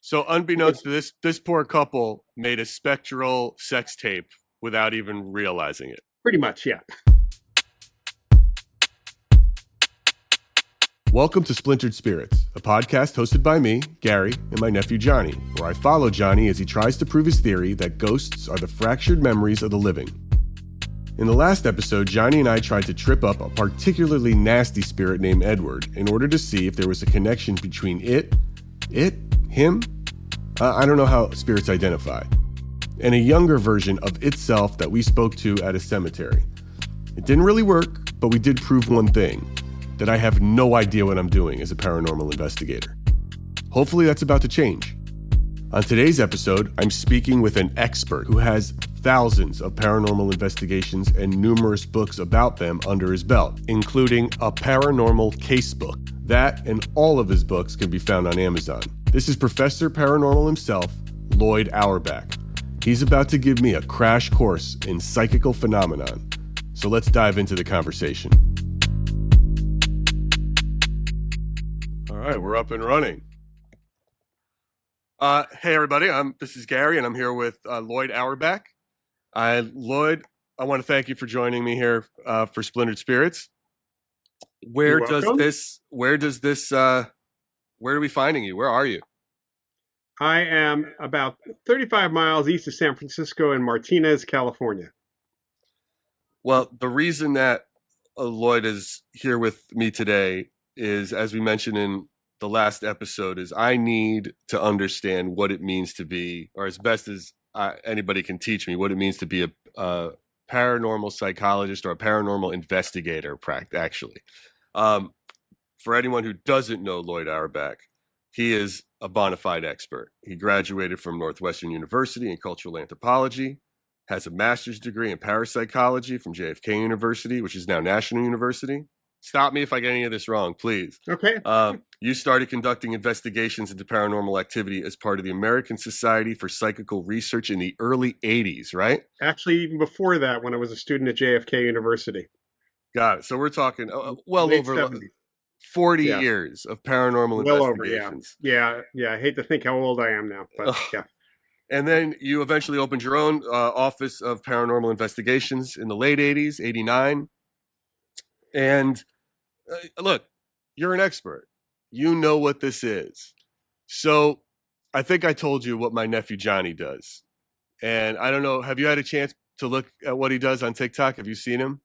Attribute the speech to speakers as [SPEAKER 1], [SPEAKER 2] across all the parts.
[SPEAKER 1] So unbeknownst to this poor couple made a spectral sex tape without even realizing it.
[SPEAKER 2] Pretty much, yeah.
[SPEAKER 1] Welcome to Splintered Spirits, a podcast hosted by me, Gary, and my nephew Johnny, where I follow Johnny as he tries to prove his theory that ghosts are the fractured memories of the living. In the last episode, Johnny and I tried to trip up a particularly nasty spirit named Edward in order to see if there was a connection between him, I don't know how spirits identify, and a younger version of itself that we spoke to at a cemetery. It didn't really work, but we did prove one thing, that I have no idea what I'm doing as a paranormal investigator. Hopefully that's about to change. On today's episode, I'm speaking with an expert who has thousands of paranormal investigations and numerous books about them under his belt, including a paranormal casebook. That and all of his books can be found on Amazon. This is Professor Paranormal himself, Loyd Auerbach. He's about to give me a crash course in psychical phenomenon. So let's dive into the conversation. All right, we're up and running. Hey everybody, this is Gary and I'm here with Loyd Auerbach. Loyd, I want to thank you for joining me here for Splintered Spirits. Where are we finding you? Where are you?
[SPEAKER 2] I am about 35 miles east of San Francisco in Martinez, California.
[SPEAKER 1] Well, the reason that Loyd is here with me today is, as we mentioned in the last episode, is I need to understand what it means to be, or as best as anybody can teach me, what it means to be a paranormal psychologist or a paranormal investigator, actually. For anyone who doesn't know Loyd Auerbach, he is a bona fide expert. He graduated from Northwestern University in cultural anthropology, has a master's degree in parapsychology from JFK University, which is now National University. Stop me if I get any of this wrong, please.
[SPEAKER 2] Okay.
[SPEAKER 1] You started conducting investigations into paranormal activity as part of the American Society for Psychical Research in the early 80s, right?
[SPEAKER 2] Actually, even before that, when I was a student at JFK University.
[SPEAKER 1] Got it. So we're talking well
[SPEAKER 2] Late
[SPEAKER 1] over
[SPEAKER 2] 70s.
[SPEAKER 1] 40 years of paranormal investigations.
[SPEAKER 2] Yeah. I hate to think how old I am now, but yeah.
[SPEAKER 1] And then you eventually opened your own office of paranormal investigations in the late 80s, 89. And look, you're an expert. You know what this is. So I think I told you what my nephew Johnny does. And I don't know, have you had a chance to look at what he does on TikTok? Have you seen him?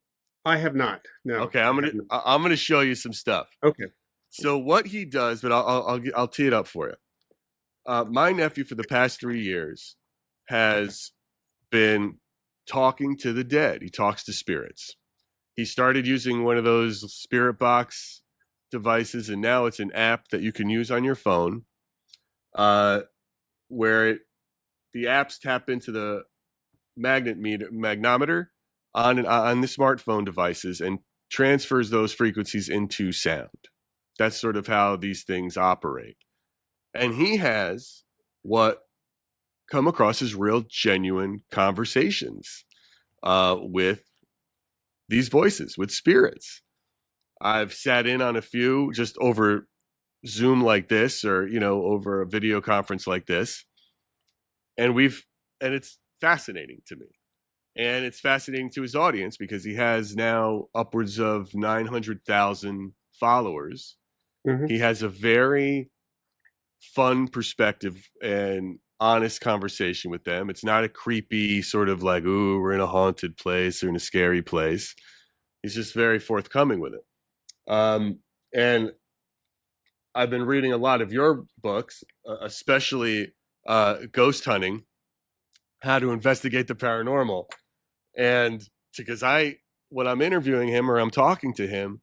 [SPEAKER 2] I have not. No.
[SPEAKER 1] Okay, I'm gonna show you some stuff.
[SPEAKER 2] Okay.
[SPEAKER 1] So what he does, but I'll tee it up for you. My nephew for the past 3 years has been talking to the dead. He talks to spirits. He started using one of those spirit box devices, and now it's an app that you can use on your phone, where the apps tap into the magnometer on the smartphone devices and transfers those frequencies into sound. That's sort of how these things operate. And he has what come across as real genuine conversations with these voices, with spirits. I've sat in on a few just over Zoom like this, or over a video conference like this, and it's fascinating to me. And it's fascinating to his audience because he has now upwards of 900,000 followers. Mm-hmm. He has a very fun perspective and honest conversation with them. It's not a creepy sort of like, ooh, we're in a haunted place or in a scary place. He's just very forthcoming with it. And I've been reading a lot of your books, especially Ghost Hunting, How to Investigate the Paranormal. And because when I'm interviewing him or I'm talking to him,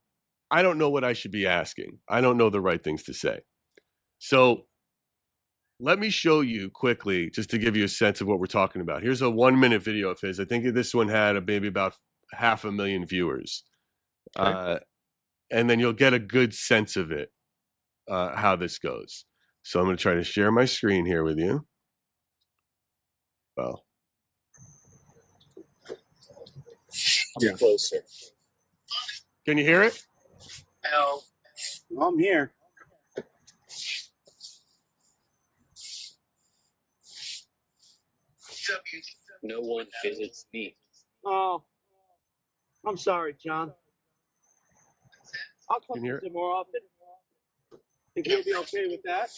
[SPEAKER 1] I don't know what I should be asking. I don't know the right things to say. So let me show you quickly, just to give you a sense of what we're talking about. Here's a 1-minute video of his. I think this one had maybe about 500,000 viewers. Okay. And then you'll get a good sense of it, how this goes. So I'm going to try to share my screen here with you. Well.
[SPEAKER 3] Yeah. Closer.
[SPEAKER 1] Can you hear it?
[SPEAKER 3] No. I'm here. No one visits me.
[SPEAKER 4] Oh, I'm sorry, John. I'll come
[SPEAKER 1] Can you hear
[SPEAKER 4] visit more often. Think you'll be okay with that?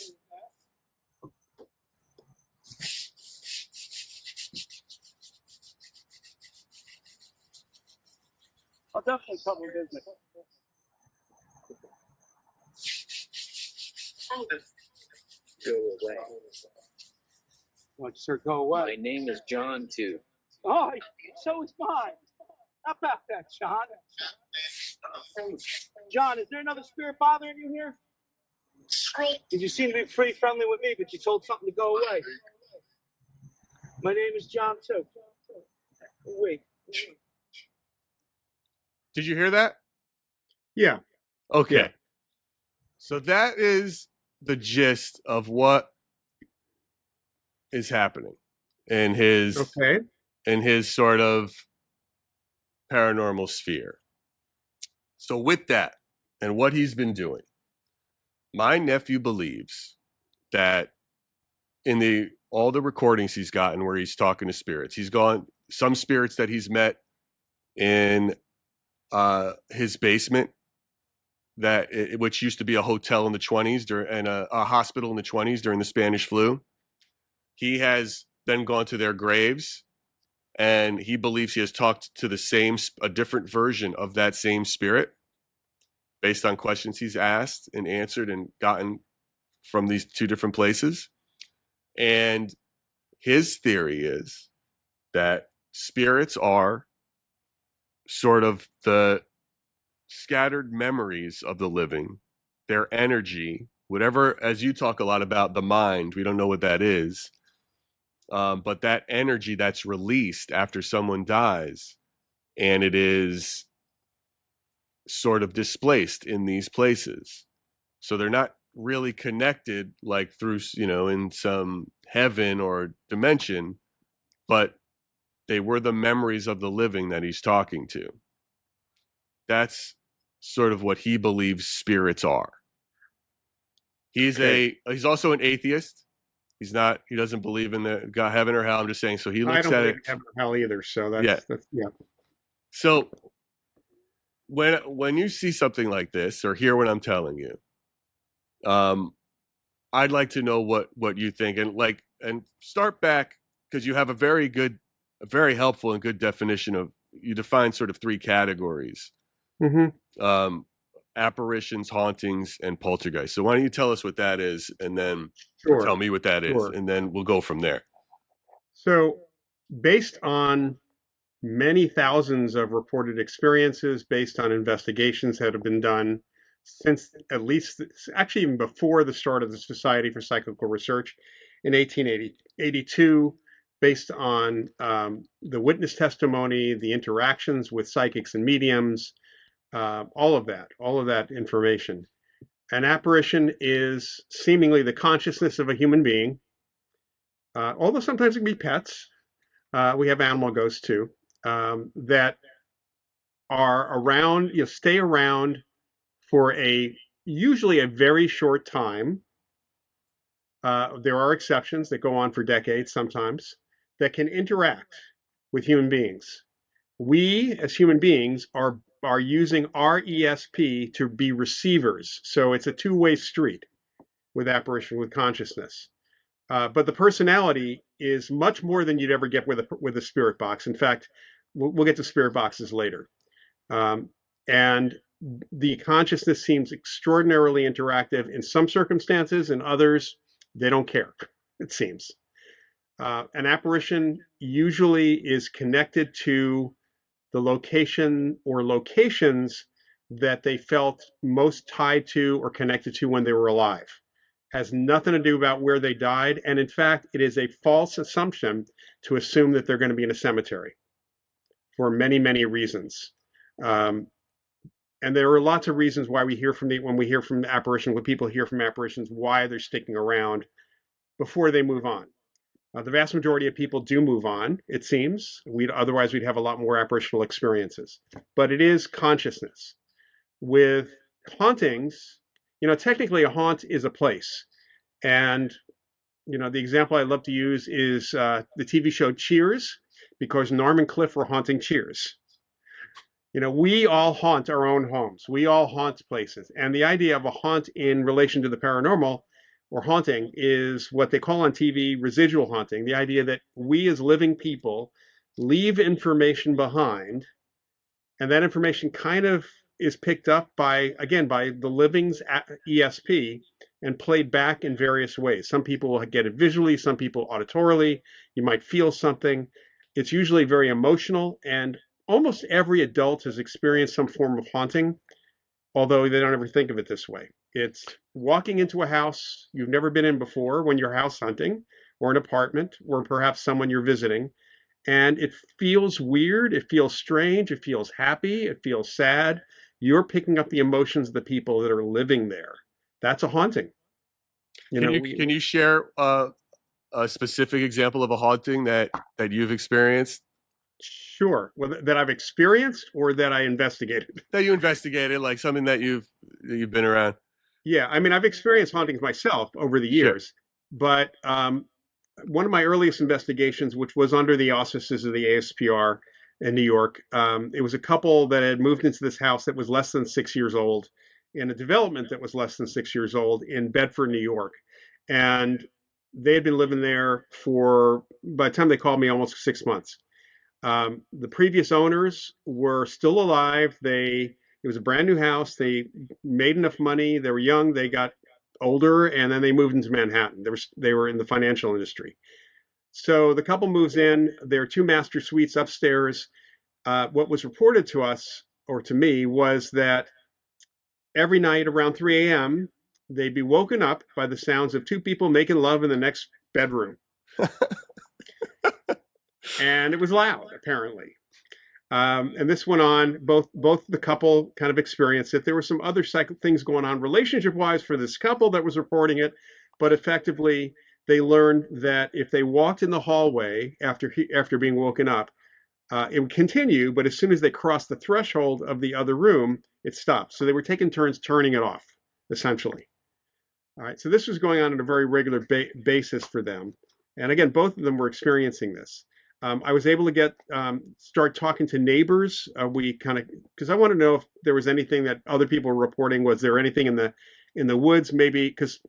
[SPEAKER 4] I'll definitely come and visit.
[SPEAKER 3] Go away.
[SPEAKER 4] Why'd you sir go away?
[SPEAKER 3] My name is John, too.
[SPEAKER 4] Oh, so is mine. How about that, John? John, is there another spirit bothering you here? Did you seem to be pretty friendly with me, but you told something to go away? My name is John, too. Wait.
[SPEAKER 1] Did you hear that?
[SPEAKER 2] Yeah.
[SPEAKER 1] Okay.
[SPEAKER 2] Yeah.
[SPEAKER 1] So that is the gist of what is happening in his sort of paranormal sphere. So with that and what he's been doing, my nephew believes that in all the recordings he's gotten where he's talking to spirits, he's gone some spirits that he's met in his basement, which used to be a hotel in the 20s and a hospital in the 20s during the Spanish flu. He has then gone to their graves, and he believes he has talked to a different version of that same spirit based on questions he's asked and answered and gotten from these two different places. And his theory is that spirits are sort of the scattered memories of the living, their energy, whatever, as you talk a lot about the mind, we don't know what that is. But that energy that's released after someone dies, and it is sort of displaced in these places. So they're not really connected like through, in some heaven or dimension, but they were the memories of the living that he's talking to. That's sort of what he believes spirits are. He's also an atheist. He doesn't believe in the God, heaven or hell. I'm just saying. So he looks
[SPEAKER 2] I don't
[SPEAKER 1] at
[SPEAKER 2] believe
[SPEAKER 1] it.
[SPEAKER 2] in heaven or hell either. So that's yeah.
[SPEAKER 1] So when you see something like this or hear what I'm telling you, I'd like to know what you think, and start back, because you have a very helpful and good definition of, you define sort of three categories: apparitions, hauntings, and poltergeist. So why don't you tell us what that is, and then tell me what that is, and then we'll go from there.
[SPEAKER 2] So based on many thousands of reported experiences, based on investigations that have been done since at least, actually even before the start of the Society for Psychical Research in 1882, based on the witness testimony, the interactions with psychics and mediums, all of that information. An apparition is seemingly the consciousness of a human being, although sometimes it can be pets. We have animal ghosts too, that are around, stay around for usually a very short time. There are exceptions that go on for decades sometimes, that can interact with human beings. We as human beings are using our ESP to be receivers. So it's a two-way street with apparition, with consciousness. But the personality is much more than you'd ever get with a spirit box. In fact, we'll get to spirit boxes later. And the consciousness seems extraordinarily interactive in some circumstances, in others, they don't care, it seems. An apparition usually is connected to the location or locations that they felt most tied to or connected to when they were alive. Has nothing to do about where they died. And in fact, it is a false assumption to assume that they're going to be in a cemetery for many, many reasons. And there are lots of reasons why when we hear from apparitions, when people hear from apparitions, why they're sticking around before they move on. The vast majority of people do move on, it seems. Otherwise, we'd have a lot more apparitional experiences. But it is consciousness. With hauntings, technically a haunt is a place. And The example I love to use is the TV show Cheers, because Norm and Cliff were haunting Cheers. We all haunt our own homes. We all haunt places. And the idea of a haunt in relation to the paranormal or haunting is what they call on TV residual haunting. The idea that we as living people leave information behind, and that information kind of is picked up by the living's ESP and played back in various ways. Some people will get it visually, some people auditorily. You might feel something. It's usually very emotional, and almost every adult has experienced some form of haunting, although they don't ever think of it this way. It's walking into a house you've never been in before when you're house hunting, or an apartment, or perhaps someone you're visiting, and it feels weird, it feels strange, it feels happy, it feels sad. You're picking up the emotions of the people that are living there. That's a haunting.
[SPEAKER 1] Can you share a specific example of a haunting that you've experienced?
[SPEAKER 2] Sure. Well, that I've experienced or that I investigated?
[SPEAKER 1] That you investigated, like something that you've been around.
[SPEAKER 2] Yeah, I mean, I've experienced hauntings myself over the years,
[SPEAKER 1] Sure.
[SPEAKER 2] but one of my earliest investigations, which was under the auspices of the ASPR in New York, it was a couple that had moved into this house that was less than 6 years old, in a development that was less than 6 years old in Bedford, New York. And they had been living there for, by the time they called me, almost 6 months. The previous owners were still alive. It was a brand new house. They made enough money. They were young. They got older, and then they moved into Manhattan. They were in the financial industry. So the couple moves in. There are two master suites upstairs. What was reported to us, or to me, was that every night around 3 a.m., they'd be woken up by the sounds of two people making love in the next bedroom. And it was loud, apparently. And this went on. Both the couple kind of experienced it. There were some other things going on relationship-wise for this couple that was reporting it, but effectively they learned that if they walked in the hallway after being woken up, it would continue, but as soon as they crossed the threshold of the other room, it stopped. So they were taking turns turning it off, essentially. All right, so this was going on a very regular basis for them. And again, both of them were experiencing this. I was able to start talking to neighbors. Because I wanted to know if there was anything that other people were reporting. Was there anything in the woods, maybe? Because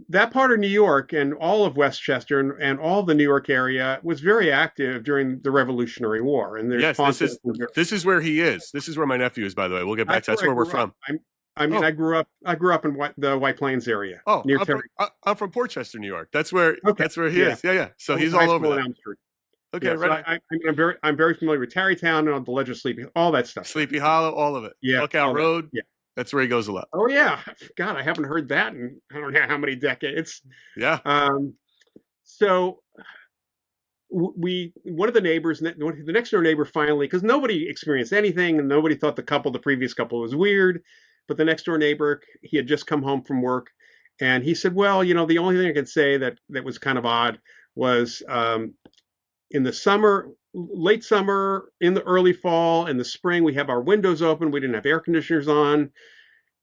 [SPEAKER 2] that part of New York and all of Westchester and all the New York area was very active during the Revolutionary War. And there's
[SPEAKER 1] Yes, this is where he is. This is where my nephew is, by the way. We'll get back to that. That's where we're from.
[SPEAKER 2] I grew up in the White Plains area.
[SPEAKER 1] Oh,
[SPEAKER 2] near
[SPEAKER 1] I'm from Portchester, New York. That's where he is. Yeah. So he's
[SPEAKER 2] all
[SPEAKER 1] over there.
[SPEAKER 2] Okay, yeah, right. So I'm very familiar with Tarrytown and the Ledge of Sleepy, all that stuff.
[SPEAKER 1] Sleepy Hollow, all of it.
[SPEAKER 2] Yeah.
[SPEAKER 1] Lookout Road. Yeah. That's where he goes a lot.
[SPEAKER 2] Oh yeah. God, I haven't heard that in I don't know how many decades.
[SPEAKER 1] Yeah.
[SPEAKER 2] So one of the neighbors, the next door neighbor finally, because nobody experienced anything and nobody thought the previous couple was weird, but the next door neighbor, he had just come home from work, and he said, well, the only thing I could say that was kind of odd was in the summer, late summer, in the early fall, in the spring, we have our windows open. We didn't have air conditioners on.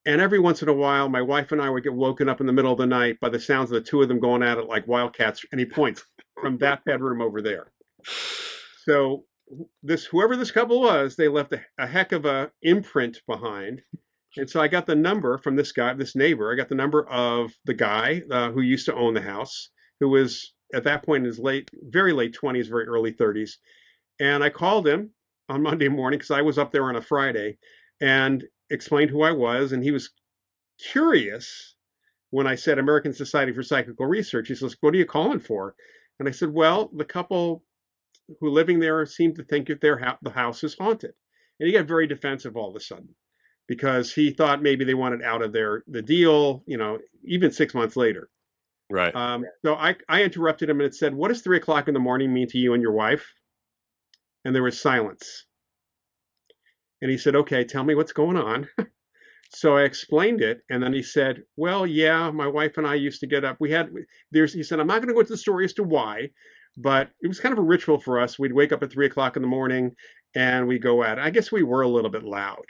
[SPEAKER 2] And every once in a while, my wife and I would get woken up in the middle of the night by the sounds of the two of them going at it like wildcats. And he points from that bedroom over there. So whoever this couple was, they left a heck of a imprint behind. And so I got the number from this neighbor. I got the number of the guy who used to own the house, who was at that point in his very late 20s, very early 30s. And I called him on Monday morning because I was up there on a Friday and explained who I was. And he was curious when I said American Society for Psychical Research. He says, what are you calling for? And I said, well, the couple who living there seem to think that the house is haunted. And he got very defensive all of a sudden because he thought maybe they wanted out of the deal, even 6 months later.
[SPEAKER 1] Right.
[SPEAKER 2] So I interrupted him and it said, what does 3 o'clock in the morning mean to you and your wife? And there was silence. And he said, okay, tell me what's going on. So I explained it. And then he said, well, yeah, my wife and I used to get up. He said, I'm not going to go into the story as to why, but it was kind of a ritual for us. We'd wake up at 3 o'clock in the morning and we go at it. I guess we were a little bit loud.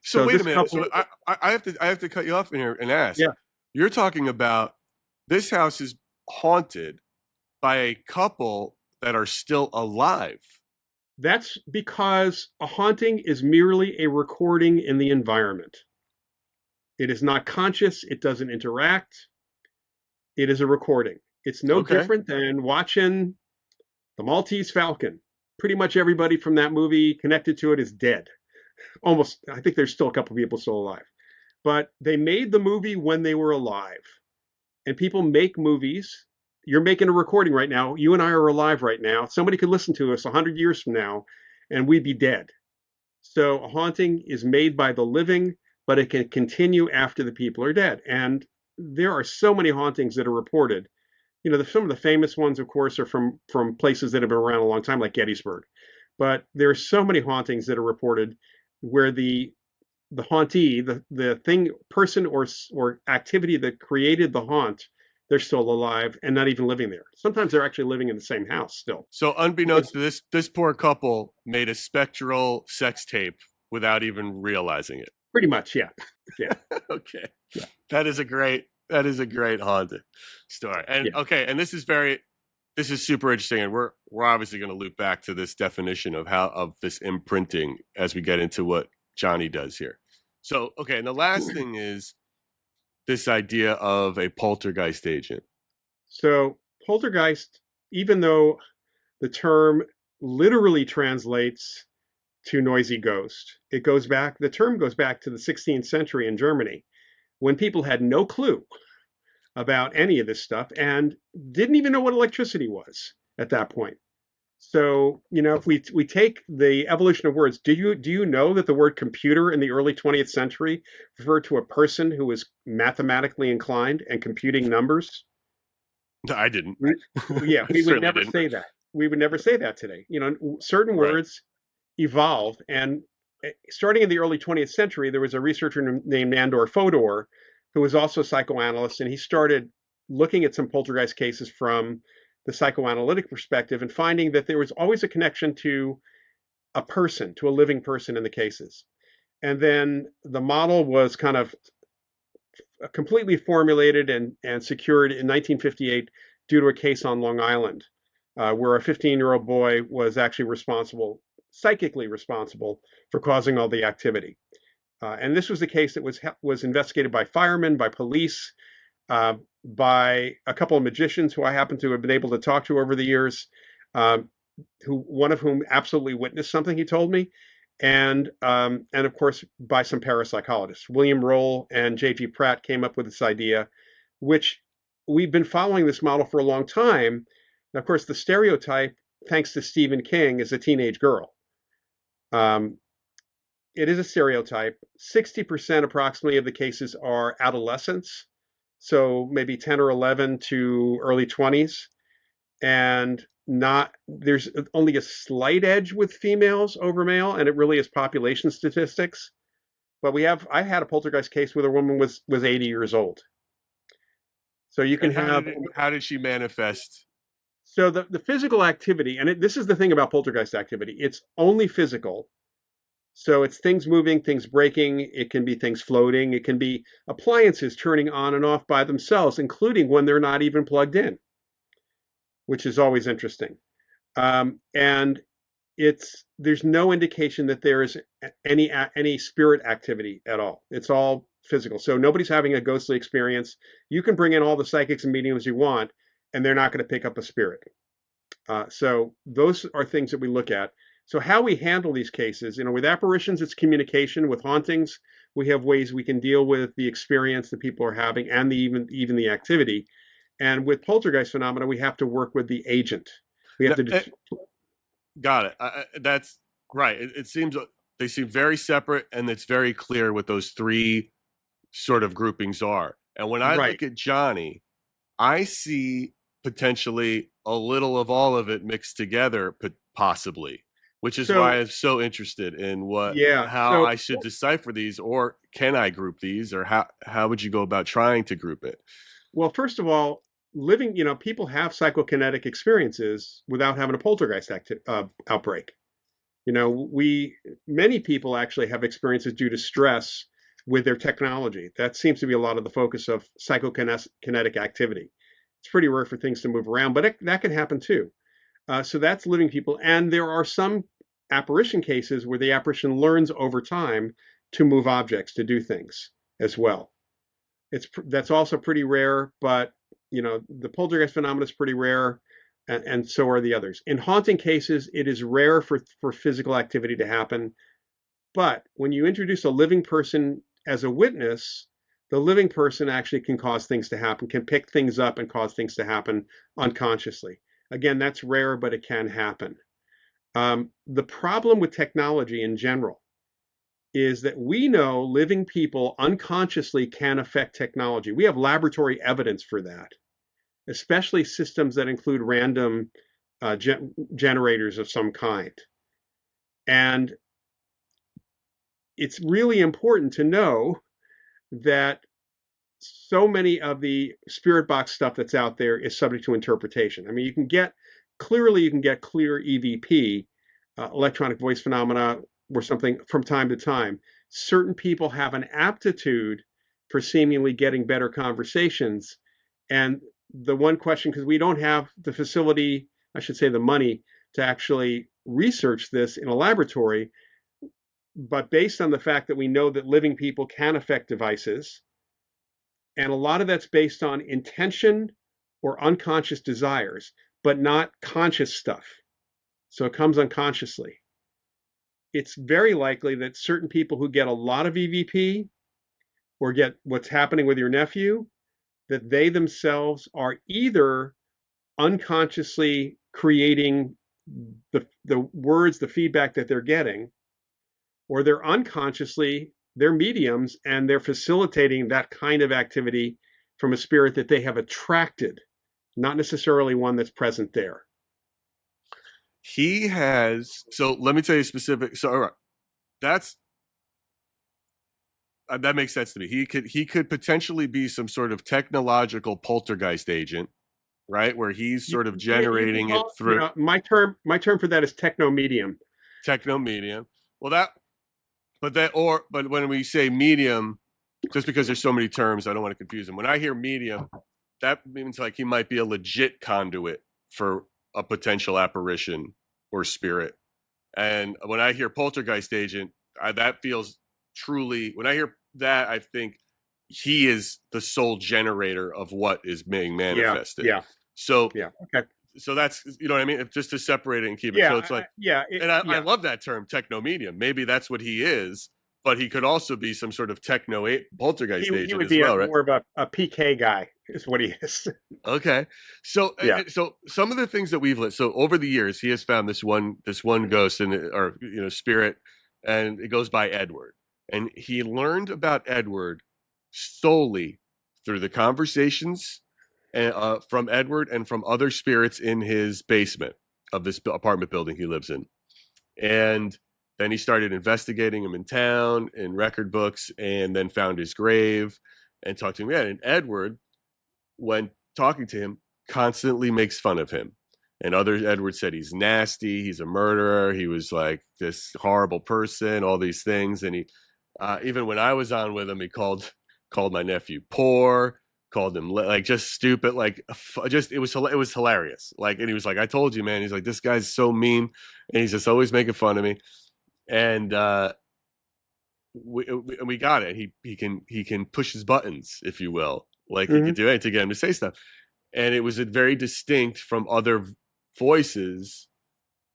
[SPEAKER 1] So wait a minute. So I have to cut you off in here and ask.
[SPEAKER 2] Yeah.
[SPEAKER 1] You're talking about this house is haunted by a couple that are still alive.
[SPEAKER 2] That's because a haunting is merely a recording in the environment. It is not conscious. It doesn't interact. It is a recording. It's no
[SPEAKER 1] Okay.
[SPEAKER 2] different than watching The Maltese Falcon. Pretty much everybody from that movie connected to it is dead. Almost, I think there's still a couple people still alive. But they made the movie when they were alive. And people make movies. You're making a recording right now. You and I are alive right now. Somebody could listen to us 100 years from now, and we'd be dead. So a haunting is made by the living, but it can continue after the people are dead. And there are so many hauntings that are reported. You know, some of the famous ones, of course, are from places that have been around a long time, like Gettysburg. But there are so many hauntings that are reported where the hauntee, the thing, person or activity that created the haunt, they're still alive and not even living there. Sometimes they're actually living in the same house still.
[SPEAKER 1] So unbeknownst to this poor couple made a spectral sex tape without even realizing it.
[SPEAKER 2] Pretty much, yeah. Yeah.
[SPEAKER 1] Okay.
[SPEAKER 2] Yeah.
[SPEAKER 1] That is a great haunted story. And
[SPEAKER 2] Yeah.
[SPEAKER 1] okay, and this is super interesting, and we're obviously going to loop back to this definition of this imprinting as we get into what Johnny does here. So, okay, and the last thing is this idea of a poltergeist agent.
[SPEAKER 2] So poltergeist, even though the term literally translates to noisy ghost, the term goes back to the 16th century in Germany, when people had no clue about any of this stuff and didn't even know what electricity was at that point. So, you know, if we take the evolution of words, do you know that the word computer in the early 20th century referred to a person who was mathematically inclined and computing numbers?
[SPEAKER 1] I didn't.
[SPEAKER 2] Yeah, we would never say that. We would never say that today. You know, certain words evolve, and starting in the early 20th century, there was a researcher named Nandor Fodor who was also a psychoanalyst, and he started looking at some poltergeist cases from the psychoanalytic perspective and finding that there was always a connection to a person, to a living person in the cases. And then the model was kind of completely formulated and secured in 1958 due to a case on Long Island where a 15-year-old boy was actually psychically responsible for causing all the activity. And this was a case that was investigated by firemen, by police, by a couple of magicians who I happen to have been able to talk to over the years, one of whom absolutely witnessed something, he told me, and of course by some parapsychologists. William Roll and J.G. Pratt came up with this idea, which we've been following this model for a long time. And of course, the stereotype, thanks to Stephen King, is a teenage girl. It is a stereotype. 60% approximately of the cases are adolescents, so maybe 10 or 11 to early 20s, and there's only a slight edge with females over male, and it really is population statistics. But I had a poltergeist case where the woman was 80 years old. So you can
[SPEAKER 1] how did she manifest?
[SPEAKER 2] So the physical activity, and this is the thing about poltergeist activity, it's only physical. So it's things moving, things breaking. It can be things floating. It can be appliances turning on and off by themselves, including when they're not even plugged in, which is always interesting. And there's no indication that there is any spirit activity at all. It's all physical. So nobody's having a ghostly experience. You can bring in all the psychics and mediums you want, and they're not going to pick up a spirit. So those are things that we look at. So how we handle these cases, with apparitions, it's communication. With hauntings, we have ways we can deal with the experience that people are having and even the activity. And with poltergeist phenomena, we have to work with the agent. We have to.
[SPEAKER 1] Got it. That's right. It seems they seem very separate, and it's very clear what those three sort of groupings are. And when I look at Johnny, I see potentially a little of all of it mixed together, possibly. Which is why I'm so interested in how I should decipher these, or can I group these, or how would you go about trying to group it?
[SPEAKER 2] Well, first of all, people have psychokinetic experiences without having a poltergeist outbreak. Many people actually have experiences due to stress with their technology. That seems to be a lot of the focus of psychokinetic activity. It's pretty rare for things to move around, but that can happen too. So that's living people. And there are some apparition cases where the apparition learns over time to move objects, to do things as well. That's also pretty rare, but the poltergeist phenomenon is pretty rare, and so are the others. In haunting cases, it is rare for physical activity to happen, but when you introduce a living person as a witness, the living person actually can cause things to happen, can pick things up and cause things to happen unconsciously. Again, that's rare, but it can happen. The problem with technology in general is that we know living people unconsciously can affect technology. We have laboratory evidence for that, especially systems that include random generators of some kind. And it's really important to know that so many of the spirit box stuff that's out there is subject to interpretation. I mean, you can get clear EVP, electronic voice phenomena, or something from time to time. Certain people have an aptitude for seemingly getting better conversations. And the one question, because we don't have the facility, I should say the money, to actually research this in a laboratory, but based on the fact that we know that living people can affect devices, and a lot of that's based on intention or unconscious desires, but not conscious stuff. So it comes unconsciously. It's very likely that certain people who get a lot of EVP or get what's happening with your nephew, that they themselves are either unconsciously creating the words, the feedback that they're getting, or they're mediums and they're facilitating that kind of activity from a spirit that they have attracted, not necessarily one that's present there.
[SPEAKER 1] He has, so let me tell you specific. So, all right, that makes sense to me. He could potentially be some sort of technological poltergeist agent, right? Where he's sort of generating it through.
[SPEAKER 2] My term for that is techno medium.
[SPEAKER 1] Techno medium. Well, but when we say medium, just because there's so many terms, I don't want to confuse them. When I hear medium, that means like he might be a legit conduit for a potential apparition or spirit. And when I hear poltergeist agent, that feels truly, when I hear that, I think he is the sole generator of what is being manifested.
[SPEAKER 2] Yeah.
[SPEAKER 1] So,
[SPEAKER 2] yeah. Okay.
[SPEAKER 1] So that's, you know what I mean? Just to separate it and keep it. So it's like, I love that term, techno medium. Maybe that's what he is, but he could also be some sort of techno poltergeist agent. He would be right?
[SPEAKER 2] More of a PK guy is what he is.
[SPEAKER 1] Okay. So, so some of the things that we've so over the years, he has found this one ghost or spirit, and it goes by Edward. And he learned about Edward solely through the conversations from Edward and from other spirits in his basement of this apartment building he lives in. And then he started investigating him in town, in record books, and then found his grave and talked to him again. And Edward, when talking to him, constantly makes fun of him. And Edward said he's nasty, he's a murderer, he was like this horrible person, all these things. And he, even when I was on with him, he called my nephew poor, called him like just stupid, like just it was hilarious. Like, and he was like, I told you, man. He's like, this guy's so mean, and he's just always making fun of me. And we got it. He can push his buttons, if you will. Like he could do anything to get him to say stuff. And it was very distinct from other voices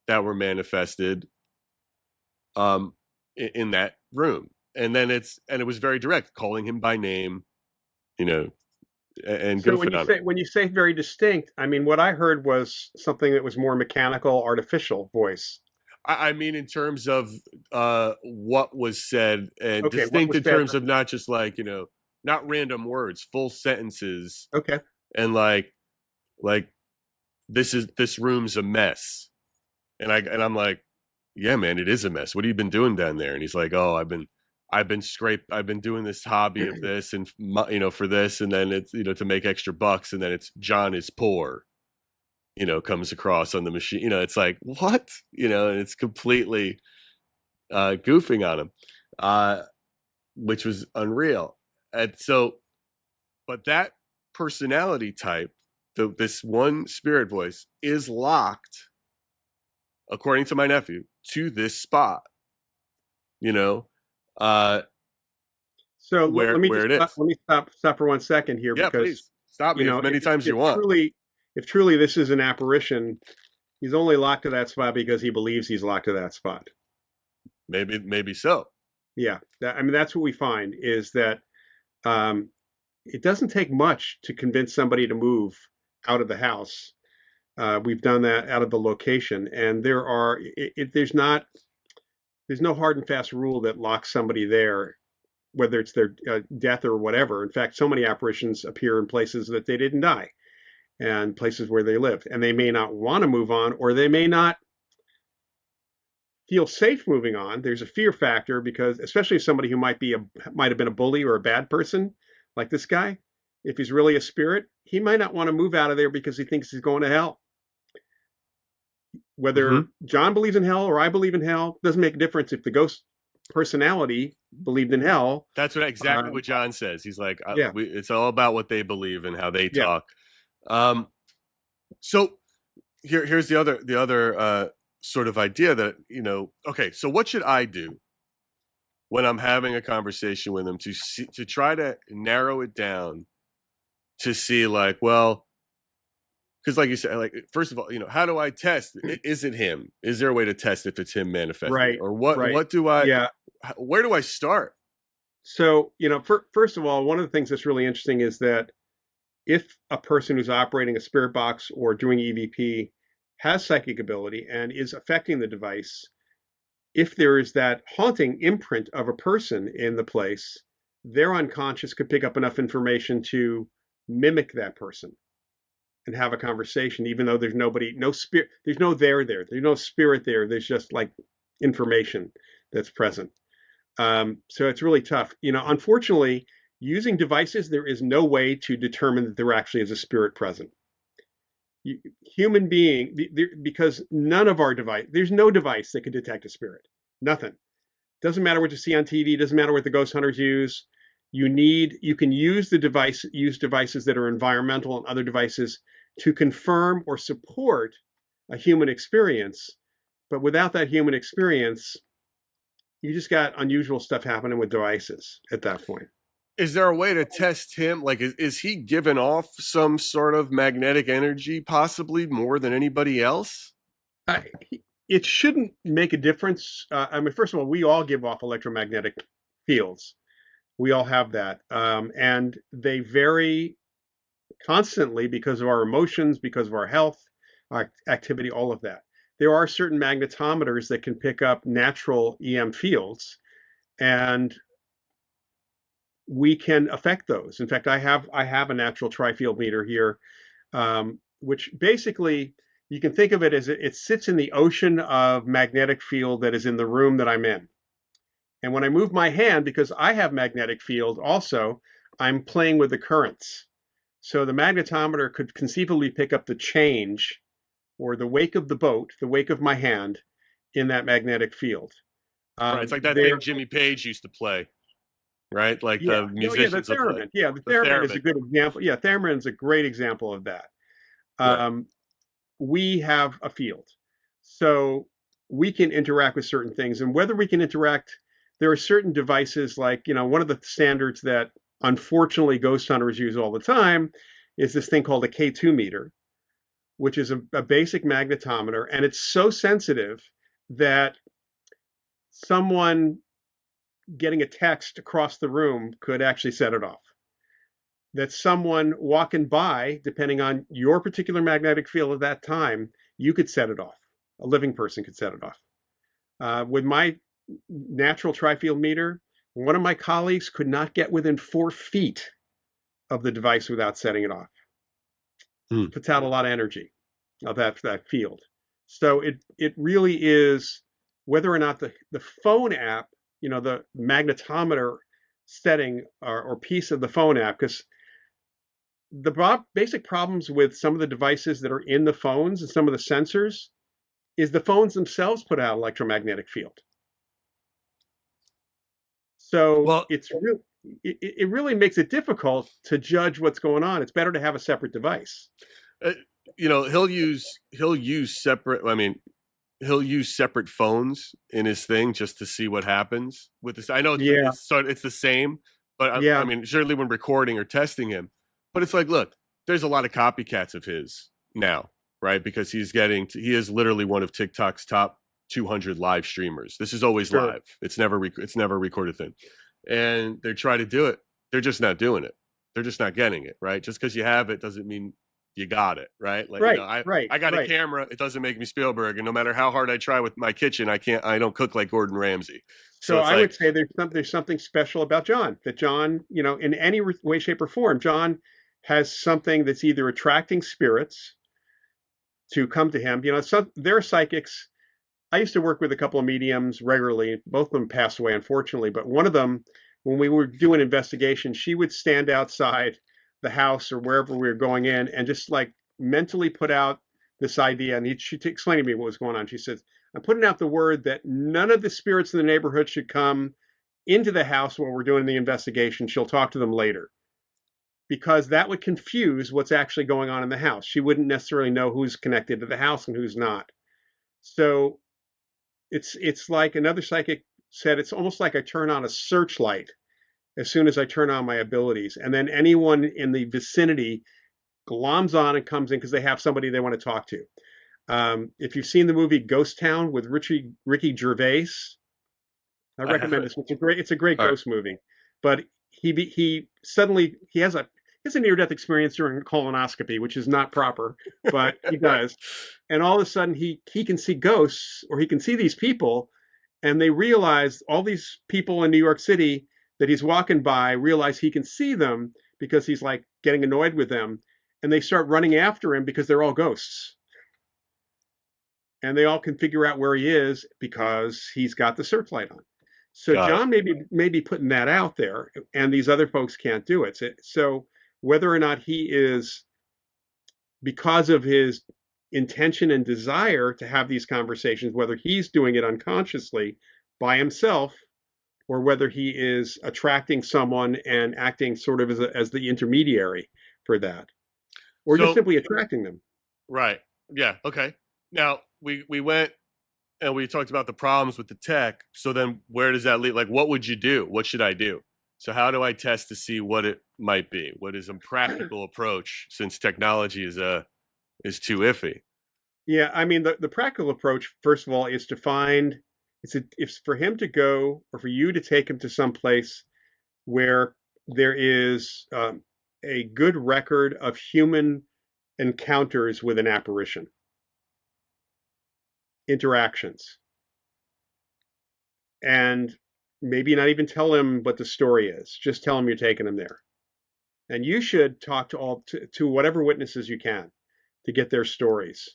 [SPEAKER 1] that were manifested in that room. And then it was very direct, calling him by name, and
[SPEAKER 2] so when you say very distinct, I mean, what I heard was something that was more mechanical, artificial voice.
[SPEAKER 1] I mean, in terms of what was said, and distinct in terms of not just like, not random words, full sentences.
[SPEAKER 2] Okay. And
[SPEAKER 1] like this room's a mess. And I'm like, yeah, man, it is a mess. What have you been doing down there? And he's like, oh, I've been doing this hobby of this and, for this. And then it's, to make extra bucks. And then it's John is poor, comes across on the machine. It's like, what? And it's completely goofing on him, which was unreal. And so, but that personality type this one spirit voice is locked, according to my nephew, to this spot. You know,
[SPEAKER 2] So
[SPEAKER 1] where
[SPEAKER 2] let me
[SPEAKER 1] where
[SPEAKER 2] just
[SPEAKER 1] it is.
[SPEAKER 2] let me stop for 1 second here,
[SPEAKER 1] Yeah,
[SPEAKER 2] because
[SPEAKER 1] please stop me as many times as you want.
[SPEAKER 2] if truly this is an apparition, he's only locked to that spot because he believes he's locked to that spot.
[SPEAKER 1] Maybe so.
[SPEAKER 2] Yeah, I mean that's what we find is that it doesn't take much to convince somebody to move out of the house. We've done that out of the location, and there's no hard and fast rule that locks somebody there, whether it's their death or whatever. In fact, so many apparitions appear in places that they didn't die and places where they lived, and they may not want to move on, or they may not feel safe moving on. There's a fear factor, because especially somebody who might have been a bully or a bad person, like this guy, if he's really a spirit, he might not want to move out of there because he thinks he's going to hell. Whether John believes in hell or I believe in hell doesn't make a difference if the ghost personality believed in hell.
[SPEAKER 1] That's exactly what John says. He's like,
[SPEAKER 2] Yeah.
[SPEAKER 1] it's all about what they believe and how they
[SPEAKER 2] Yeah.
[SPEAKER 1] talk. So here's the other sort of idea that, okay, so what should I do when I'm having a conversation with them to try to narrow it down to see, like, well, because like you said, like, first of all, how do I test? Is it him? Is there a way to test if it's him manifesting?
[SPEAKER 2] Right.
[SPEAKER 1] Or what?
[SPEAKER 2] Right.
[SPEAKER 1] What do I?
[SPEAKER 2] Yeah.
[SPEAKER 1] Where do I start?
[SPEAKER 2] So, first of all, one of the things that's really interesting is that if a person who's operating a spirit box or doing EVP has psychic ability and is affecting the device, if there is that haunting imprint of a person in the place, their unconscious could pick up enough information to mimic that person and have a conversation, even though there's no spirit, there's no there, there's no spirit there. There's just like information that's present. So it's really tough. Unfortunately, using devices, there is no way to determine that there actually is a spirit present. Human being, because none of our there's no device that can detect a spirit. Nothing. Doesn't matter what you see on TV. Doesn't matter what the ghost hunters use. You can use devices that are environmental and other devices to confirm or support a human experience. But without that human experience, you just got unusual stuff happening with devices at that point.
[SPEAKER 1] Is there a way to test him? Like, is he giving off some sort of magnetic energy, possibly more than anybody else?
[SPEAKER 2] It shouldn't make a difference. First of all, we all give off electromagnetic fields. We all have that. And they vary constantly because of our emotions, because of our health, our activity, all of that. There are certain magnetometers that can pick up natural EM fields, and we can affect those. In fact, I have a natural tri-field meter here, which basically you can think of it as it sits in the ocean of magnetic field that is in the room that I'm in. And when I move my hand, because I have magnetic field also, I'm playing with the currents. So the magnetometer could conceivably pick up the change or the wake of the boat, the wake of my hand in that magnetic field.
[SPEAKER 1] Right, it's like that thing Jimmy Page used to play, right? Like the musicians.
[SPEAKER 2] The theremin. Yeah, the theremin is a good example. Yeah, theremin is a great example of that. Right. We have a field, so we can interact with certain things, and whether we can interact, there are certain devices like, one of the standards that unfortunately ghost hunters use all the time is this thing called a K2 meter, which is a basic magnetometer, and it's so sensitive that someone getting a text across the room could actually set it off. That someone walking by, depending on your particular magnetic field at that time, you could set it off. A living person could set it off. With my natural tri-field meter, one of my colleagues could not get within 4 feet of the device without setting it off. It puts out a lot of energy of that field. So it really is, whether or not the phone app, the magnetometer setting or piece of the phone app, because the basic problems with some of the devices that are in the phones and some of the sensors is the phones themselves put out electromagnetic field. So it really makes it difficult to judge what's going on. It's better to have a separate device.
[SPEAKER 1] uh, he'll use separate. I mean, he'll use separate phones in his thing just to see what happens with this. I know
[SPEAKER 2] Yeah,
[SPEAKER 1] it's the same, but I
[SPEAKER 2] yeah,
[SPEAKER 1] mean, certainly when recording or testing him, but it's like, look, there's a lot of copycats of his now, right? Because he is literally one of TikTok's top 200 live streamers. This is always
[SPEAKER 2] sure.
[SPEAKER 1] live. It's never a recorded thing, and they try to do it. They're just not doing it. They're just not getting it right. Just because you have it doesn't mean you got it right. Like
[SPEAKER 2] Right,
[SPEAKER 1] I got a
[SPEAKER 2] right.
[SPEAKER 1] camera. It doesn't make me Spielberg, and no matter how hard I try with my kitchen, I don't cook like Gordon Ramsay. So
[SPEAKER 2] So
[SPEAKER 1] it's
[SPEAKER 2] I would
[SPEAKER 1] like,
[SPEAKER 2] say there's something special about John. That John, in any way, shape, or form, John has something that's either attracting spirits to come to him. There are psychics. I used to work with a couple of mediums regularly. Both of them passed away, unfortunately. But one of them, when we were doing investigation, she would stand outside the house or wherever we were going in and just like mentally put out this idea. And she explained to me what was going on. She says, I'm putting out the word that none of the spirits in the neighborhood should come into the house while we're doing the investigation. She'll talk to them later because that would confuse what's actually going on in the house. She wouldn't necessarily know who's connected to the house and who's not. So it's like another psychic said, it's almost like I turn on a searchlight as soon as I turn on my abilities, and then anyone in the vicinity gloms on and comes in because they have somebody they want to talk to. If you've seen the movie Ghost Town with Ricky Gervais, I
[SPEAKER 1] I
[SPEAKER 2] recommend
[SPEAKER 1] haven't.
[SPEAKER 2] this. It's a great
[SPEAKER 1] All right.
[SPEAKER 2] ghost movie. But he has a near death experience during a colonoscopy, which is not proper, but he
[SPEAKER 1] Right.
[SPEAKER 2] does. And all of a sudden he can see ghosts, or he can see these people, and they realize, all these people in New York City that he's walking by realize he can see them because he's like getting annoyed with them, and they start running after him because they're all ghosts. And they all can figure out where he is because he's got the searchlight on. So
[SPEAKER 1] Got it.
[SPEAKER 2] John may be putting that out there, and these other folks can't do it. So whether or not he is, because of his intention and desire to have these conversations, whether he's doing it unconsciously by himself, or whether he is attracting someone and acting sort of as the intermediary for that, or just
[SPEAKER 1] So
[SPEAKER 2] simply attracting them.
[SPEAKER 1] right, yeah, okay. Now we went and we talked about the problems with the tech. So then where does that lead? Like, what would you do? What should I do? So how do I test to see what it might be? What is a practical approach since technology is too iffy?
[SPEAKER 2] Yeah, I mean, the practical approach, first of all, is to find it's for him to go, or for you to take him to some place where there is a good record of human encounters with an apparition, interactions, and maybe not even tell him what the story is. Just tell him you're taking him there, and you should talk to whatever witnesses you can to get their stories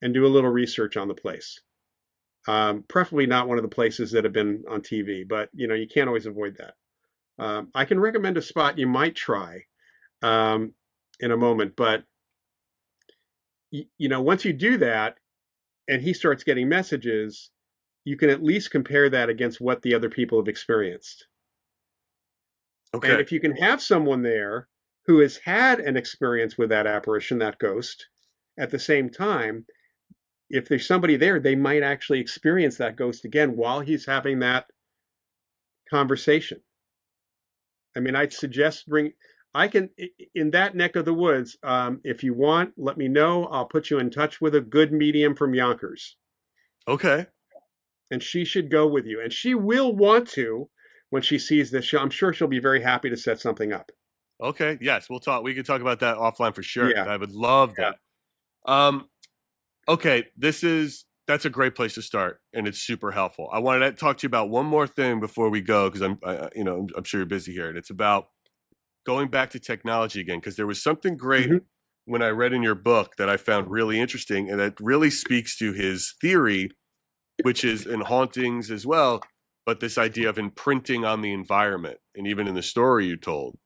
[SPEAKER 2] and do a little research on the place. Preferably not one of the places that have been on TV, but you can't always avoid that. I can recommend a spot you might try um, in a moment, but once you do that and he starts getting messages, you can at least compare that against what the other people have experienced. And
[SPEAKER 1] Okay.
[SPEAKER 2] if you can have someone there who has had an experience with that apparition, that ghost, at the same time, if there's somebody there, they might actually experience that ghost again while he's having that conversation. I mean, I'd suggest I can, in that neck of the woods, if you want, let me know. I'll put you in touch with a good medium from Yonkers,
[SPEAKER 1] Okay.
[SPEAKER 2] and she should go with you. And she will want to when she sees this. I'm sure she'll be very happy to set something up.
[SPEAKER 1] Okay. Yes, we'll talk. We can talk about that offline for sure.
[SPEAKER 2] Yeah,
[SPEAKER 1] I would love
[SPEAKER 2] yeah.
[SPEAKER 1] that. Okay, that's a great place to start, and it's super helpful. I wanted to talk to you about one more thing before we go, because I'm sure you're busy here, and it's about going back to technology again, because there was something great
[SPEAKER 2] Hmm.
[SPEAKER 1] when I read in your book that I found really interesting, and that really speaks to his theory, which is in hauntings as well, but this idea of imprinting on the environment, and even in the story you told.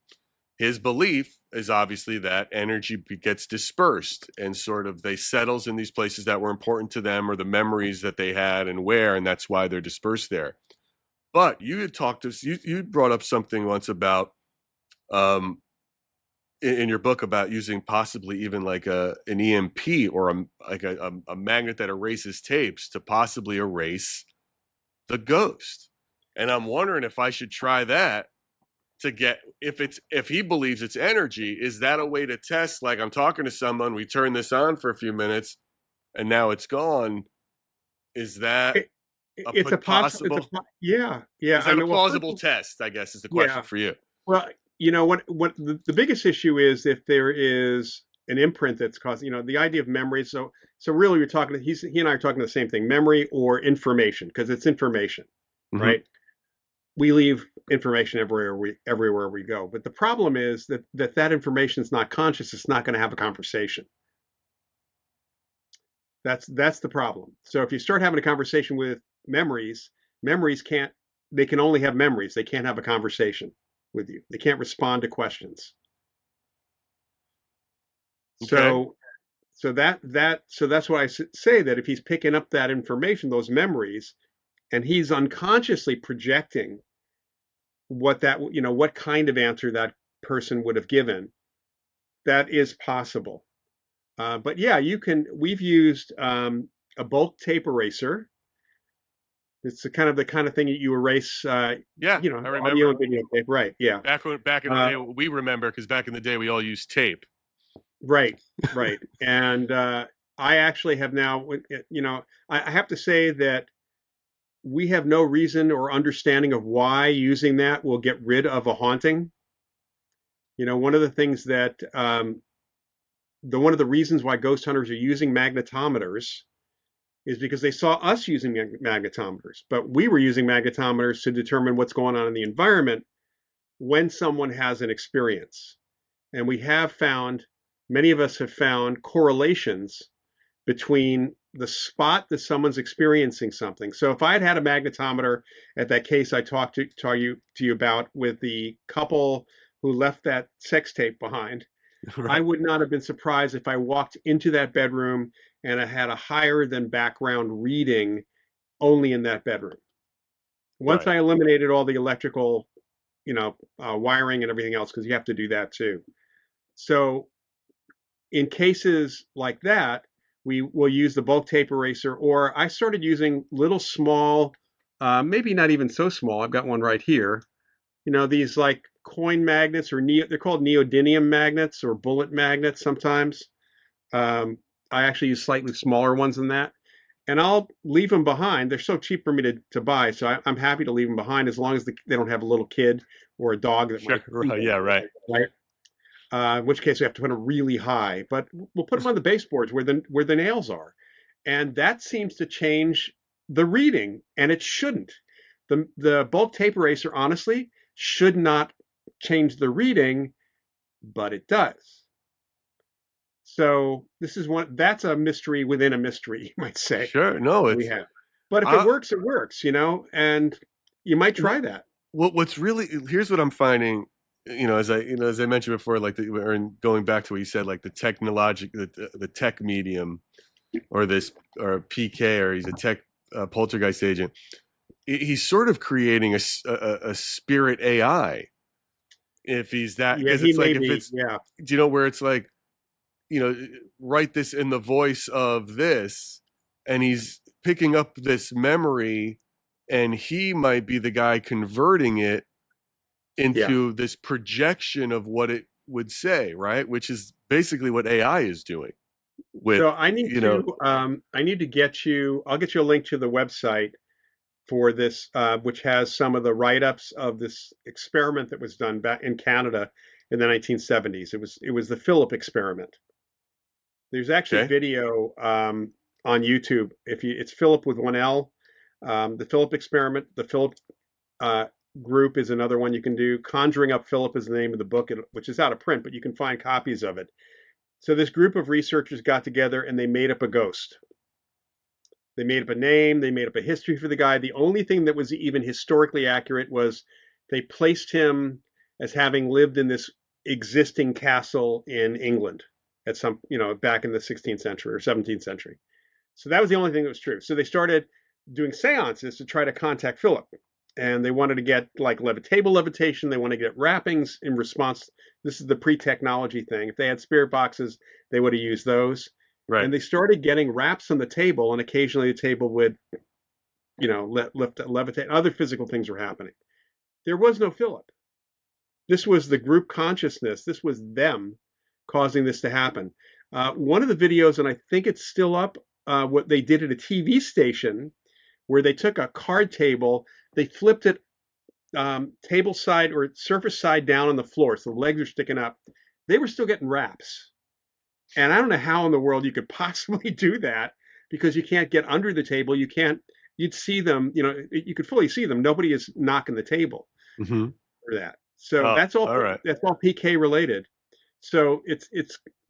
[SPEAKER 1] His belief is obviously that energy gets dispersed and sort of they settles in these places that were important to them, or the memories that they had and where, and that's why they're dispersed there. But you had talked to you brought up something once about um, in your book about using possibly even like an EMP or a magnet that erases tapes to possibly erase the ghost. And I'm wondering if I should try that to get, if he believes it's energy, is that a way to test? Like, I'm talking to someone, we turn this on for a few minutes and now it's gone. Is that
[SPEAKER 2] It's a possible. Yeah.
[SPEAKER 1] Is that
[SPEAKER 2] I
[SPEAKER 1] a
[SPEAKER 2] mean, well,
[SPEAKER 1] plausible test, I guess, is the question
[SPEAKER 2] yeah.
[SPEAKER 1] for you.
[SPEAKER 2] Well, what the biggest issue is if there is an imprint that's causing, the idea of memory. So really, you're talking. He and I are talking the same thing: memory or information, because it's information,
[SPEAKER 1] Mm-hmm.
[SPEAKER 2] right? We leave information everywhere we go. But the problem is that information is not conscious. It's not going to have a conversation. That's the problem. So if you start having a conversation with memories can't. They can only have memories. They can't have a conversation with you. They can't respond to questions.
[SPEAKER 1] Okay.
[SPEAKER 2] So that's why I say that if he's picking up that information, those memories, and he's unconsciously projecting what kind of answer that person would have given, that is possible. But yeah, we've used a bulk tape eraser. It's the kind of thing that you erase,
[SPEAKER 1] I remember.
[SPEAKER 2] Audio and video tape, right? Yeah.
[SPEAKER 1] Back in the day, we remember, because back in the day we all used tape.
[SPEAKER 2] Right. And I actually have now, I have to say that we have no reason or understanding of why using that will get rid of a haunting. One of the things that one of the reasons why ghost hunters are using magnetometers is because they saw us using magnetometers, but we were using magnetometers to determine what's going on in the environment when someone has an experience. And many of us have found correlations between the spot that someone's experiencing something. So if I had had a magnetometer at that case I talked to you about with the couple who left that sex tape behind,
[SPEAKER 1] Right.
[SPEAKER 2] I would not have been surprised if I walked into that bedroom and I had a higher than background reading only in that bedroom. Once
[SPEAKER 1] Right.
[SPEAKER 2] I eliminated all the electrical, wiring and everything else, because you have to do that too. So in cases like that, we will use the bulk tape eraser, or I started using little small, maybe not even so small. I've got one right here. These like coin magnets, or they're called neodymium magnets or bullet magnets sometimes. I actually use slightly smaller ones than that. And I'll leave them behind. They're so cheap for me to buy, so I'm happy to leave them behind as long as they don't have a little kid or a dog that
[SPEAKER 1] Sure.
[SPEAKER 2] might.
[SPEAKER 1] Right. Yeah. Right.
[SPEAKER 2] In which case we have to put them really high, but we'll put them on the baseboards where the nails are, and that seems to change the reading, and it shouldn't. The bulk tape eraser, honestly, should not change the reading, but it does. So that's a mystery within a mystery, you might say.
[SPEAKER 1] Sure. No,
[SPEAKER 2] we have. But if it works, it works, and you might try that.
[SPEAKER 1] What's really, here's what I'm finding, as I mentioned before, like going back to what you said, like the tech medium, or a PK, or he's a tech poltergeist agent. He's sort of creating a spirit AI. If he's that, because it's like, where it's like, write this in the voice of this, and he's picking up this memory, and he might be the guy converting it into this projection of what it would say, right? Which is basically what AI is doing.
[SPEAKER 2] So I need to get you. I'll get you a link to the website for this, which has some of the write-ups of this experiment that was done back in Canada in the 1970s. It was the Philip experiment. There's actually video on YouTube. It's Philip with one L. The Philip experiment. The Philip group is another one you can do. Conjuring Up Philip is the name of the book, which is out of print, but you can find copies of it. So this group of researchers got together and they made up a ghost. They made up a name. They made up a history for the guy. The only thing that was even historically accurate was they placed him as having lived in this existing castle in England at some, back in the 16th century or 17th century. So that was the only thing that was true. So they started doing seances to try to contact Philip. and they wanted to get like table levitation. They want to get wrappings in response. This is the pre-technology thing. If they had spirit boxes, they would have used those.
[SPEAKER 1] Right.
[SPEAKER 2] And they started getting wraps on the table, and occasionally the table would, levitate. Other physical things were happening. There was no Philip. This was the group consciousness. This was them causing this to happen. One of the videos, and I think it's still up, what they did at a TV station where they took a card table, they flipped it table side or surface side down on the floor, so the legs are sticking up. They were still getting wraps. And I don't know how in the world you could possibly do that, because you can't get under the table. You'd see them, you could fully see them. Nobody is knocking the table for that. So that's all
[SPEAKER 1] right.
[SPEAKER 2] That's all PK related. So it's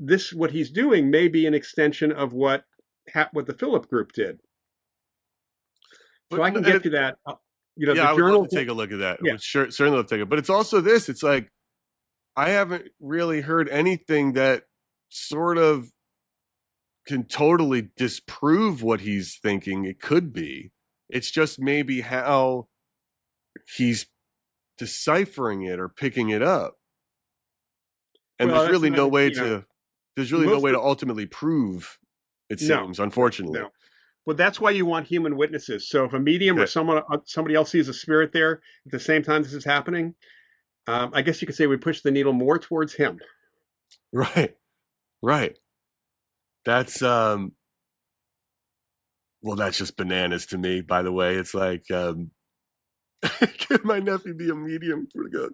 [SPEAKER 2] this, what he's doing may be an extension of what the Philip group did. So I can get to that.
[SPEAKER 1] Yeah,
[SPEAKER 2] the
[SPEAKER 1] I would
[SPEAKER 2] journal.
[SPEAKER 1] love to take a look at that.
[SPEAKER 2] Yeah.
[SPEAKER 1] Certainly love to take it. But it's also this. It's like, I haven't really heard anything that sort of can totally disprove what he's thinking it could be. It's just maybe how he's deciphering it or picking it up. And there's really no way to ultimately prove, it seems, unfortunately.
[SPEAKER 2] No. Well, that's why you want human witnesses. So if a medium or somebody else sees a spirit there at the same time this is happening, I guess you could say we push the needle more towards him.
[SPEAKER 1] Right. That's that's just bananas to me, by the way. It's like, can my nephew be a medium? For God.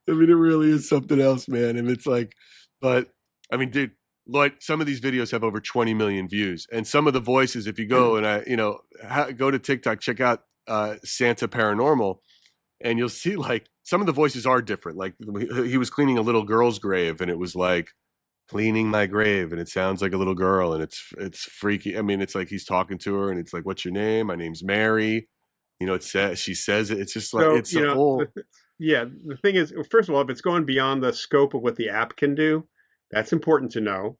[SPEAKER 1] I mean, it really is something else, man. And it's like, but I mean, dude, Loyd, some of these videos have over 20 million views, and some of the voices, if you go and go to TikTok, check out Santa Paranormal, and you'll see like some of the voices are different. Like he was cleaning a little girl's grave, and it was like, cleaning my grave, and it sounds like a little girl, and it's freaky. I mean, it's like he's talking to her, and it's like, what's your name? My name's Mary. She says it. It's just like, it's a whole.
[SPEAKER 2] The thing is, first of all, if it's going beyond the scope of what the app can do, that's important to know.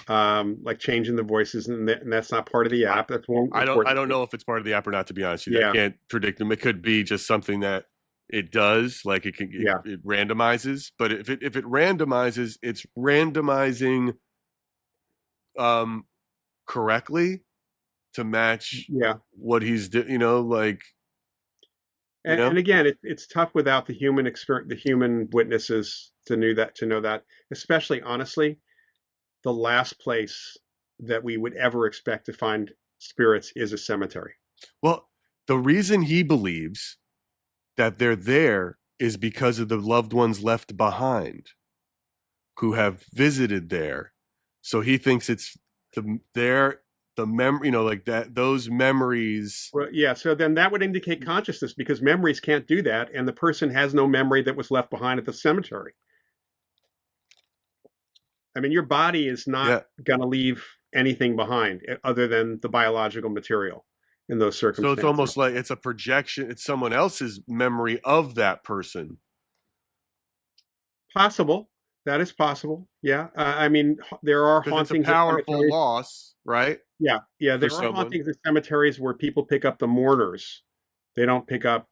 [SPEAKER 2] Like changing the voices, and that's not part of the app. That's one.
[SPEAKER 1] I don't know if it's part of the app or not, to be honest with you. I can't predict them. It could be just something that it does, like it randomizes. But if it randomizes, it's randomizing correctly to match what he's like.
[SPEAKER 2] And again, it's tough without the human experience, the human witnesses to know that. Especially, honestly, the last place that we would ever expect to find spirits is a cemetery.
[SPEAKER 1] Well, the reason he believes that they're there is because of the loved ones left behind who have visited there. So he thinks it's the memory, like that, those memories.
[SPEAKER 2] Well, yeah. So then that would indicate consciousness, because memories can't do that. And the person has no memory that was left behind at the cemetery. I mean, your body is not going to leave anything behind other than the biological material in those circumstances.
[SPEAKER 1] So it's almost like it's a projection. It's someone else's memory of that person.
[SPEAKER 2] Possible. That is possible. Yeah. I mean, there are hauntings.
[SPEAKER 1] It's a powerful loss, right?
[SPEAKER 2] Yeah. There are hauntings in cemeteries where people pick up the mourners. They don't pick up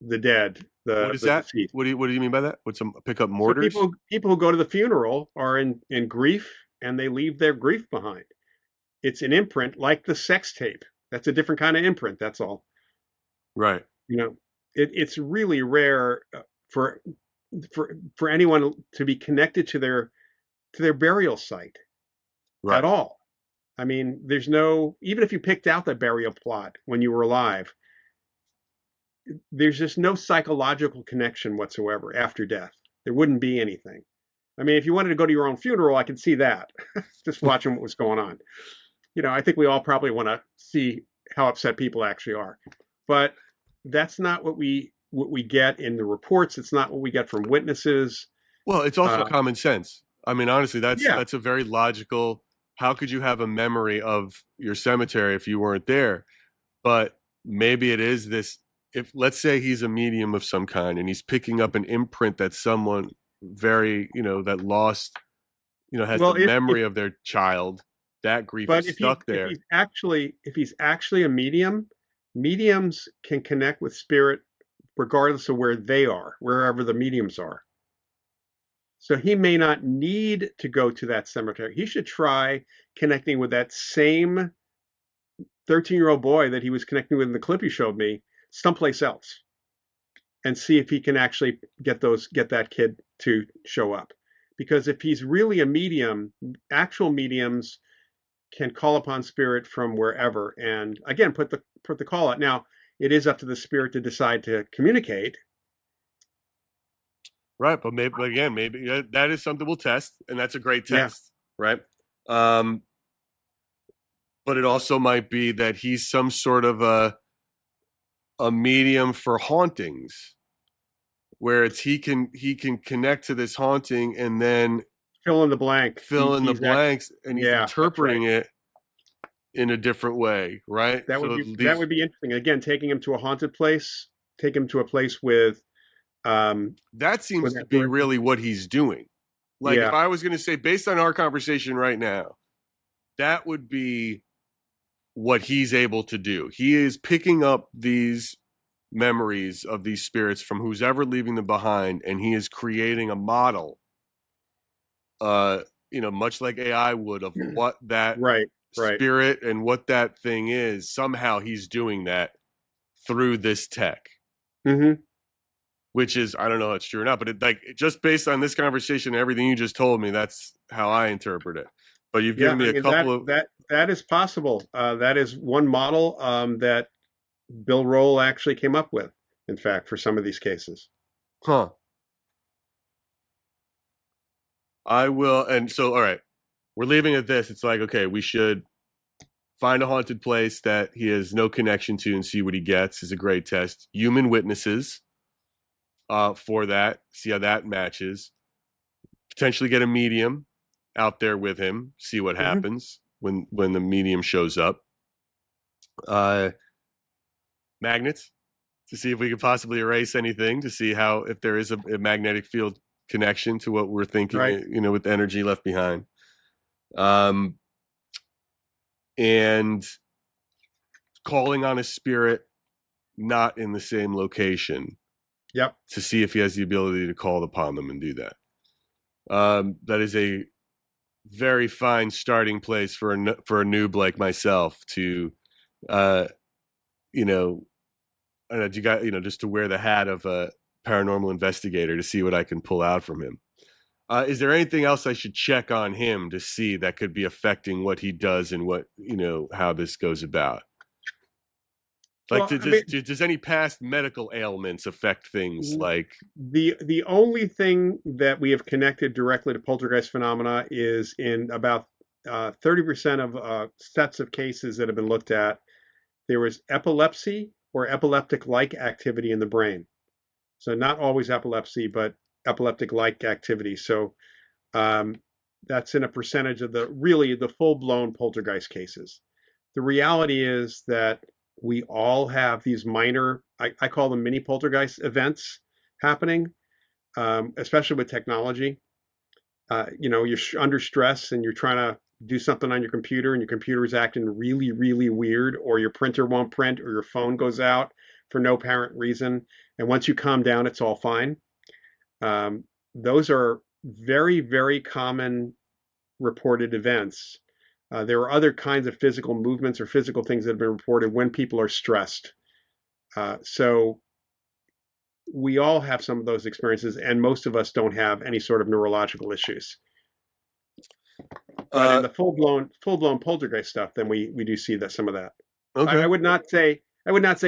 [SPEAKER 2] the dead.
[SPEAKER 1] What is that?
[SPEAKER 2] Deceased.
[SPEAKER 1] What do you mean by that? What's some pick up mortars?
[SPEAKER 2] So people who go to the funeral are in grief, and they leave their grief behind. It's an imprint, like the sex tape. That's a different kind of imprint. That's all.
[SPEAKER 1] Right.
[SPEAKER 2] It's really rare for anyone to be connected to their burial site at all. I mean, there's no, even if you picked out the burial plot when you were alive, there's just no psychological connection whatsoever after death. There wouldn't be anything. I mean, if you wanted to go to your own funeral, I could see that. Just watching what was going on. I think we all probably want to see how upset people actually are. But that's not what we get in the reports. It's not what we get from witnesses.
[SPEAKER 1] Well, it's also common sense. I mean, honestly, that's a very logical. How could you have a memory of your cemetery if you weren't there? But maybe it is this. If let's say he's a medium of some kind and he's picking up an imprint that someone very, that lost, has the memory of their child, that grief is stuck there. If
[SPEAKER 2] he's actually a medium, mediums can connect with spirit regardless of where they are, wherever the mediums are. So he may not need to go to that cemetery. He should try connecting with that same 13-year-old boy that he was connecting with in the clip you showed me someplace else, and see if he can actually get that kid to show up. Because if he's really a medium, actual mediums can call upon spirit from wherever, and again put the call out. Now it is up to the spirit to decide to communicate.
[SPEAKER 1] Right, but maybe that is something we'll test, and that's a great
[SPEAKER 2] Yeah.
[SPEAKER 1] test, right? But it also might be that he's some sort of a medium for hauntings, where it's he can connect to this haunting and then
[SPEAKER 2] Fill in the blank.
[SPEAKER 1] the blanks, and he's interpreting
[SPEAKER 2] right.
[SPEAKER 1] it in a different way, right?
[SPEAKER 2] That would be interesting. Again, taking him to a haunted place, take him to a place with.
[SPEAKER 1] That seems to be really what he's doing. Like,
[SPEAKER 2] Yeah.
[SPEAKER 1] if I was going to say, based on our conversation right now, that would be what he's able to do. He is picking up these memories of these spirits from who's ever leaving them behind, and he is creating a model, much like AI would, of what that
[SPEAKER 2] Right.
[SPEAKER 1] spirit and what that thing is. Somehow he's doing that through this tech.
[SPEAKER 2] Mm-hmm.
[SPEAKER 1] Which is, I don't know if it's true or not, but just based on this conversation and everything you just told me, that's how I interpret it. But you've given me a couple of
[SPEAKER 2] that is possible. That is one model that Bill Roll actually came up with, in fact, for some of these cases.
[SPEAKER 1] Huh. I will, and so, all right, we're leaving at this. It's like, okay, we should find a haunted place that he has no connection to and see what he gets. Is a great test. Human witnesses. For that, see how that matches. Potentially get a medium out there with him, see what happens when the medium shows up. Magnets, to see if we could possibly erase anything, to see if there is a magnetic field connection to what we're thinking,
[SPEAKER 2] right.
[SPEAKER 1] With energy left behind. And calling on a spirit not in the same location.
[SPEAKER 2] Yep.
[SPEAKER 1] To see if he has the ability to call upon them and do that. That is a very fine starting place for a noob like myself to, just to wear the hat of a paranormal investigator to see what I can pull out from him. Is there anything else I should check on him to see that could be affecting what he does and what, how this goes about? Like, does any past medical ailments affect things like...
[SPEAKER 2] The only thing that we have connected directly to poltergeist phenomena is in about 30% of sets of cases that have been looked at, there was epilepsy or epileptic-like activity in the brain. So not always epilepsy, but epileptic-like activity. So that's in a percentage of the full-blown poltergeist cases. The reality is that we all have these minor, I call them mini poltergeist events happening, especially with technology. You're under stress and you're trying to do something on your computer and your computer is acting really, really weird, or your printer won't print, or your phone goes out for no apparent reason. And once you calm down, it's all fine. Those are very, very common reported events. There are other kinds of physical movements or physical things that have been reported when people are stressed. So we all have some of those experiences, and most of us don't have any sort of neurological issues. But in the full-blown poltergeist stuff, then we do see some of that.
[SPEAKER 1] Okay.
[SPEAKER 2] I would not say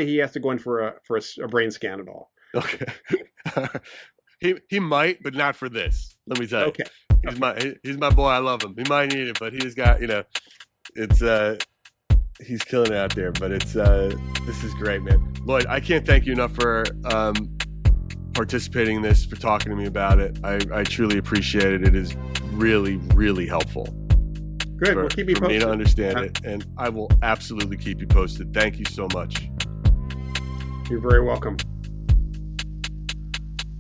[SPEAKER 2] he has to go in for a brain scan at all.
[SPEAKER 1] Okay. He might, but not for this. Let me tell you.
[SPEAKER 2] Okay.
[SPEAKER 1] He's my boy. I love him. He might need it, but he's got, he's killing it out there. But this is great, man. Loyd, I can't thank you enough for participating in this, for talking to me about it. I truly appreciate it. It is really, really helpful.
[SPEAKER 2] Good. We'll keep you posted.
[SPEAKER 1] For me to understand it, and I will absolutely keep you posted. Thank you so much.
[SPEAKER 2] You're very welcome.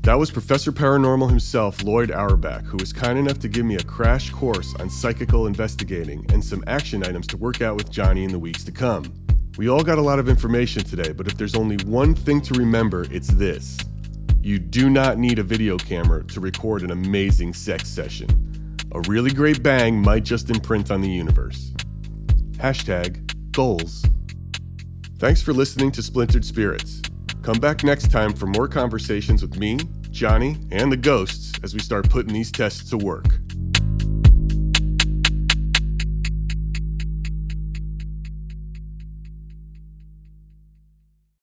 [SPEAKER 1] That was Professor Paranormal himself, Loyd Auerbach, who was kind enough to give me a crash course on psychical investigating and some action items to work out with Johnny in the weeks to come. We all got a lot of information today, but if there's only one thing to remember, it's this. You do not need a video camera to record an amazing sex session. A really great bang might just imprint on the universe. #goals. Thanks for listening to Splintered Spirits. Come back next time for more conversations with me, Johnny, and the ghosts as we start putting these tests to work.